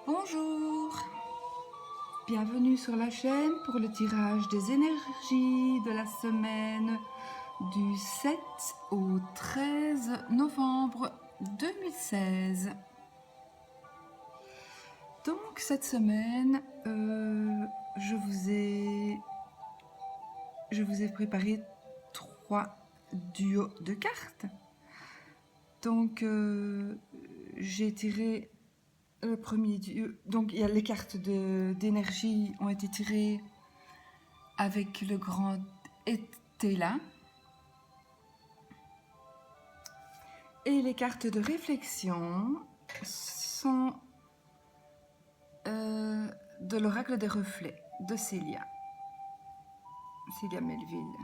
Bonjour, bienvenue sur la chaîne pour le tirage des énergies de la semaine du 7 au 13 novembre 2016. Donc cette semaine, je vous ai préparé 3 duos de cartes. Donc j'ai tiré le premier duo. Donc il y a les cartes d'énergie ont été tirées avec le grand Etela. Et les cartes de réflexion sont de l'oracle des reflets de Célia Melville.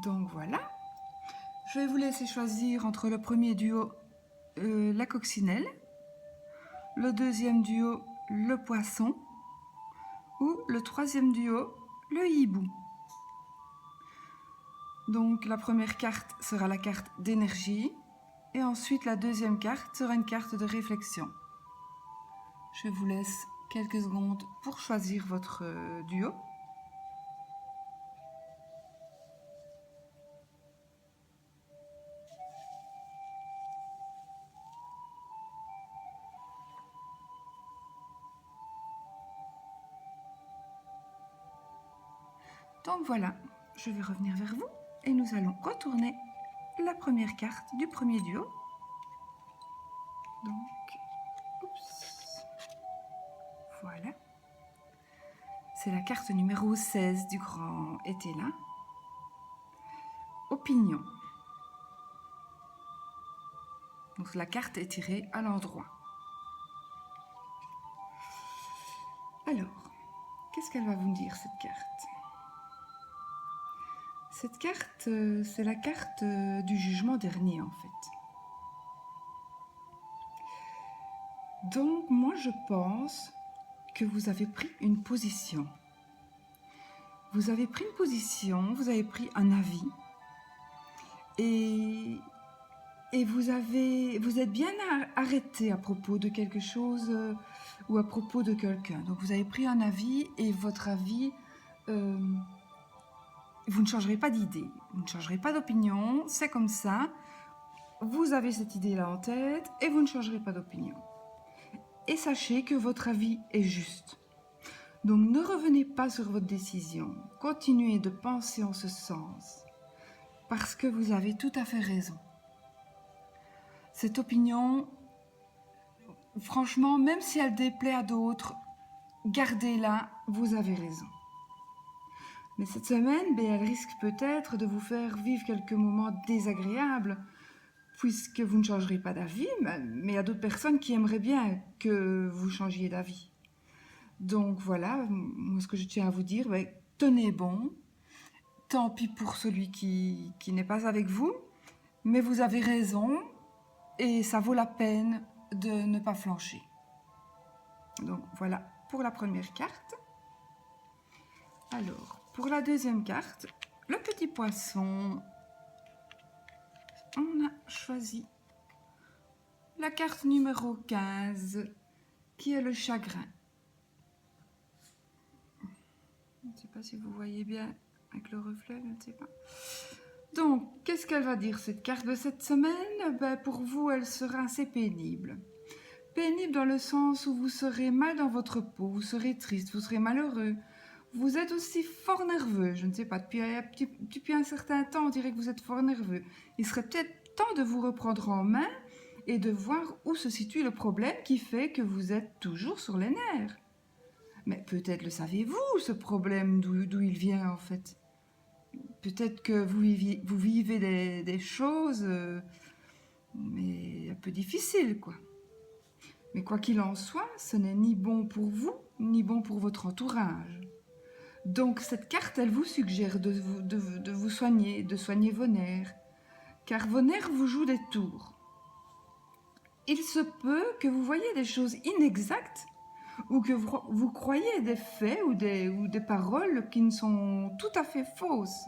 Donc voilà, je vais vous laisser choisir entre le premier duo, la coccinelle, le deuxième duo, le poisson, ou le troisième duo, le hibou. Donc la première carte sera la carte d'énergie et ensuite la deuxième carte sera une carte de réflexion. Je vous laisse quelques secondes pour choisir votre duo. Donc voilà, je vais revenir vers vous et nous allons retourner la première carte du premier duo. Donc, oups, voilà. C'est la carte numéro 16 du grand Etela. Opinion. Donc la carte est tirée à l'endroit. Alors, qu'est-ce qu'elle va vous dire cette carte ? Cette carte, c'est la carte du jugement dernier en fait. Donc moi je pense que vous avez pris une position. Vous avez pris une position, vous avez pris un avis et vous êtes bien arrêté à propos de quelque chose ou à propos de quelqu'un. Donc vous avez pris un avis et votre avis, vous ne changerez pas d'idée, vous ne changerez pas d'opinion, c'est comme ça. Vous avez cette idée-là en tête et vous ne changerez pas d'opinion. Et sachez que votre avis est juste. Donc ne revenez pas sur votre décision, continuez de penser en ce sens, parce que vous avez tout à fait raison. Cette opinion, franchement, même si elle déplaît à d'autres, gardez-la, vous avez raison. Mais cette semaine, elle risque peut-être de vous faire vivre quelques moments désagréables, puisque vous ne changerez pas d'avis, mais il y a d'autres personnes qui aimeraient bien que vous changiez d'avis. Donc voilà, moi ce que je tiens à vous dire, tenez bon, tant pis pour celui qui n'est pas avec vous, mais vous avez raison et ça vaut la peine de ne pas flancher. Donc voilà pour la première carte. Alors, pour la deuxième carte, le petit poisson, on a choisi la carte numéro 15, qui est le chagrin. Je ne sais pas si vous voyez bien avec le reflet, je ne sais pas. Donc, qu'est-ce qu'elle va dire cette carte de cette semaine ? Pour vous, elle sera assez pénible. Pénible dans le sens où vous serez mal dans votre peau, vous serez triste, vous serez malheureux. Vous êtes aussi fort nerveux, je ne sais pas, depuis un certain temps, on dirait que vous êtes fort nerveux. Il serait peut-être temps de vous reprendre en main et de voir où se situe le problème qui fait que vous êtes toujours sur les nerfs. Mais peut-être le savez-vous, ce problème, d'où il vient en fait. Peut-être que vous vivez des choses, mais un peu difficiles, quoi. Mais quoi qu'il en soit, ce n'est ni bon pour vous, ni bon pour votre entourage. Donc cette carte, elle vous suggère de vous soigner, de soigner vos nerfs, car vos nerfs vous jouent des tours. Il se peut que vous voyez des choses inexactes ou que vous croyez des faits ou des paroles qui ne sont tout à fait fausses.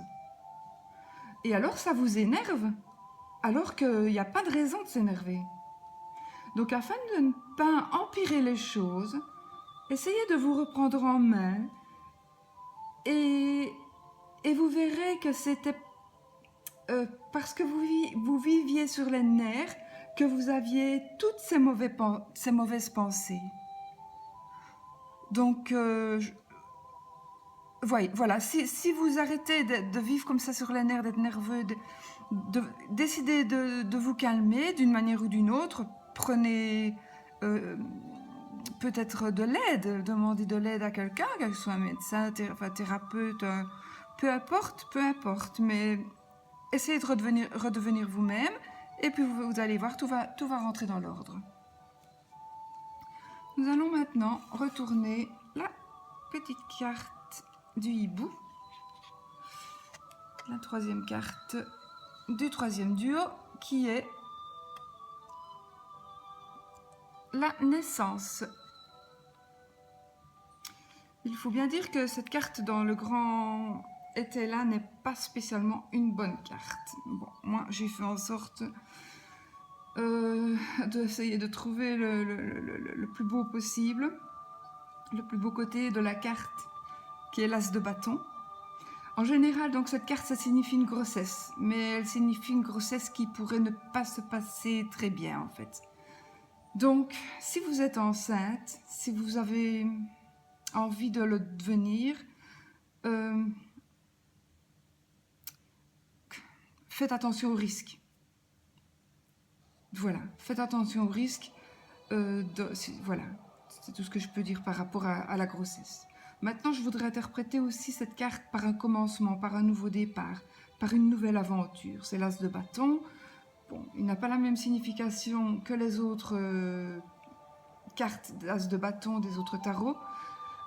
Et alors ça vous énerve, alors qu'il n'y a pas de raison de s'énerver. Donc afin de ne pas empirer les choses, essayez de vous reprendre en main et vous verrez que c'était parce que vous viviez sur les nerfs que vous aviez toutes ces mauvaises pensées. Donc, voilà, si vous arrêtez de vivre comme ça sur les nerfs, d'être nerveux, décidez de vous calmer d'une manière ou d'une autre, prenez peut-être de l'aide, demandez de l'aide à quelqu'un, que ce soit un médecin, thérapeute, peu importe, mais essayez de redevenir vous-même et puis vous allez voir, tout va rentrer dans l'ordre. Nous allons maintenant retourner la petite carte du hibou, la troisième carte du troisième duo qui est la naissance. Il faut bien dire que cette carte dans le grand été là n'est pas spécialement une bonne carte. Bon, moi j'ai fait en sorte d'essayer de trouver le plus beau possible, le plus beau côté de la carte qui est l'as de bâton. En général, donc cette carte, ça signifie une grossesse, mais elle signifie une grossesse qui pourrait ne pas se passer très bien en fait. Donc, si vous êtes enceinte, si vous avez envie de le devenir, faites attention aux risques. Voilà, faites attention aux risques. Voilà, c'est tout ce que je peux dire par rapport à la grossesse. Maintenant, je voudrais interpréter aussi cette carte par un commencement, par un nouveau départ, par une nouvelle aventure. C'est l'as de bâton. Bon, il n'a pas la même signification que les autres cartes d'as de bâton des autres tarots.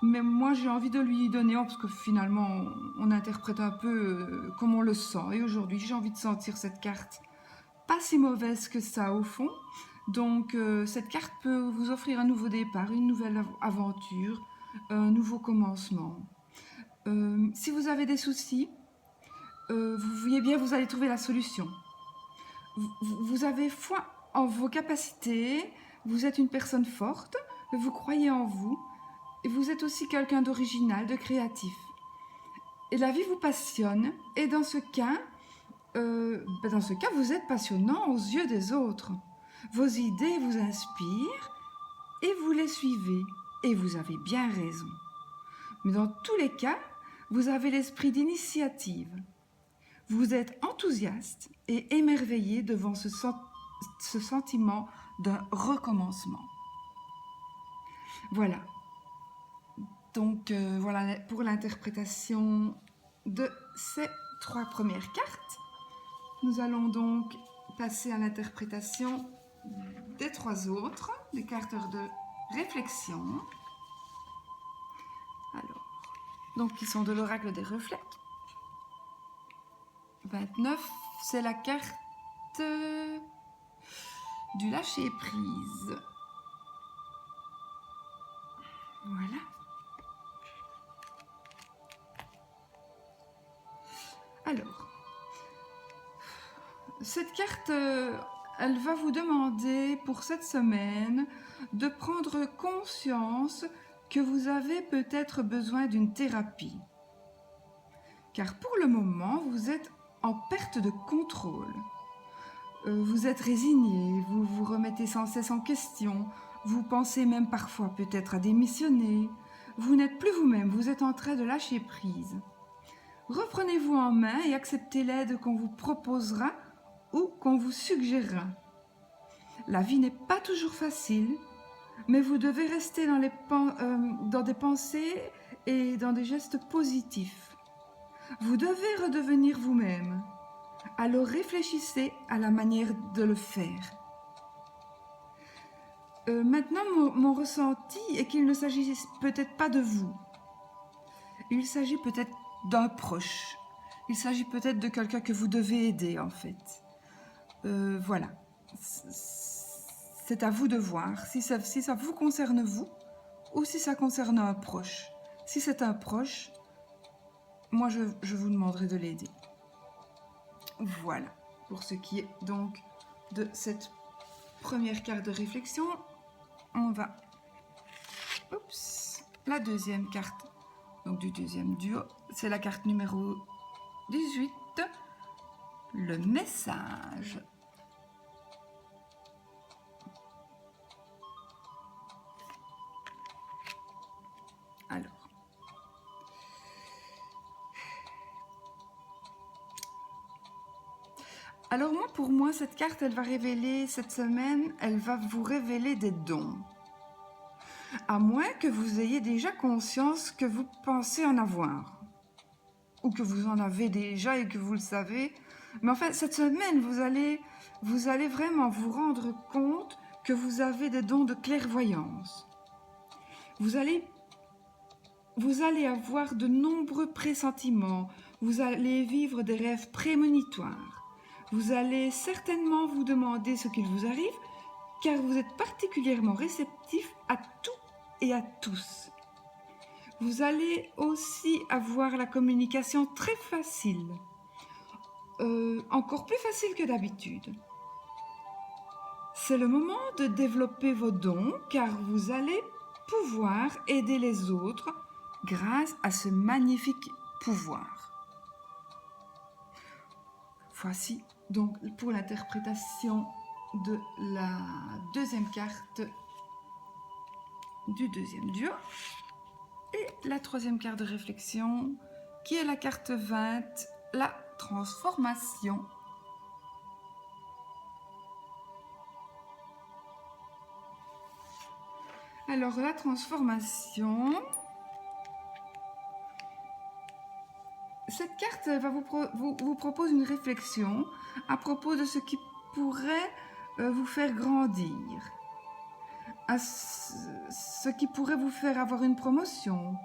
Mais moi, j'ai envie de lui donner, parce que finalement, on interprète un peu comme on le sent. Et aujourd'hui, j'ai envie de sentir cette carte pas si mauvaise que ça au fond. Donc, cette carte peut vous offrir un nouveau départ, une nouvelle aventure, un nouveau commencement. Si vous avez des soucis, vous voyez bien, vous allez trouver la solution. Vous avez foi en vos capacités, vous êtes une personne forte, vous croyez en vous, et vous êtes aussi quelqu'un d'original, de créatif. Et la vie vous passionne, et dans ce cas, vous êtes passionnant aux yeux des autres. Vos idées vous inspirent, et vous les suivez, et vous avez bien raison. Mais dans tous les cas, vous avez l'esprit d'initiative. Vous êtes enthousiaste et émerveillé devant ce sentiment d'un recommencement. Voilà. Donc, voilà pour l'interprétation de ces 3 premières cartes. Nous allons donc passer à l'interprétation des 3 autres, des cartes de réflexion. Alors, donc, qui sont de l'oracle des reflets. 29, c'est la carte du lâcher-prise. Voilà. Alors, cette carte, elle va vous demander pour cette semaine de prendre conscience que vous avez peut-être besoin d'une thérapie. Car pour le moment, vous êtes en perte de contrôle. Vous êtes résigné, vous vous remettez sans cesse en question, vous pensez même parfois peut-être à démissionner. Vous n'êtes plus vous-même, vous êtes en train de lâcher prise. Reprenez-vous en main et acceptez l'aide qu'on vous proposera ou qu'on vous suggérera. La vie n'est pas toujours facile, mais vous devez rester dans des pensées et dans des gestes positifs. Vous devez redevenir vous-même. Alors réfléchissez à la manière de le faire. Maintenant, mon ressenti est qu'il ne s'agit peut-être pas de vous. Il s'agit peut-être d'un proche. Il s'agit peut-être de quelqu'un que vous devez aider, en fait. Voilà. C'est à vous de voir si ça vous concerne vous ou si ça concerne un proche. Si c'est un proche, moi, je vous demanderai de l'aider. Voilà, pour ce qui est donc de cette première carte de réflexion, on va... Oups, la deuxième carte, donc du deuxième duo, c'est la carte numéro 18, le message. Alors moi, pour moi, cette carte, elle va révéler, cette semaine, elle va vous révéler des dons. À moins que vous ayez déjà conscience que vous pensez en avoir. Ou que vous en avez déjà et que vous le savez. Mais enfin, cette semaine, vous allez vraiment vous rendre compte que vous avez des dons de clairvoyance. Vous allez avoir de nombreux pressentiments. Vous allez vivre des rêves prémonitoires. Vous allez certainement vous demander ce qu'il vous arrive, car vous êtes particulièrement réceptif à tout et à tous. Vous allez aussi avoir la communication très facile, encore plus facile que d'habitude. C'est le moment de développer vos dons, car vous allez pouvoir aider les autres grâce à ce magnifique pouvoir. Voici donc pour l'interprétation de la deuxième carte du deuxième duo et la troisième carte de réflexion qui est la carte 20, la transformation. Alors la transformation, cette carte vous propose une réflexion à propos de ce qui pourrait vous faire grandir, à ce qui pourrait vous faire avoir une promotion.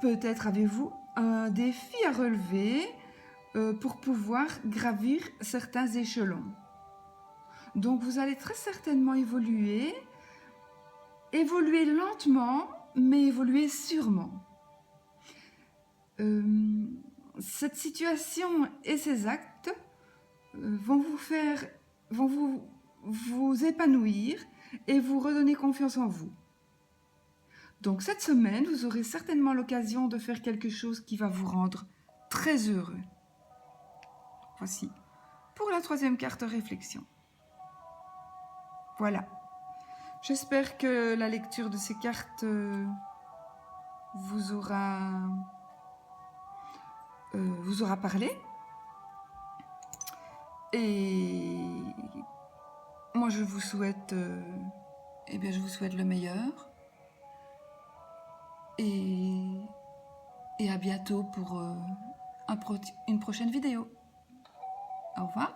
Peut-être avez-vous un défi à relever pour pouvoir gravir certains échelons. Donc vous allez très certainement évoluer lentement, mais évoluer sûrement. Cette situation et ces actes vont vous épanouir et vous redonner confiance en vous. Donc cette semaine, vous aurez certainement l'occasion de faire quelque chose qui va vous rendre très heureux. Voici pour la troisième carte réflexion. Voilà. J'espère que la lecture de ces cartes vous aura parlé. Et moi, je vous souhaite le meilleur. Et à bientôt pour une prochaine vidéo. Au revoir.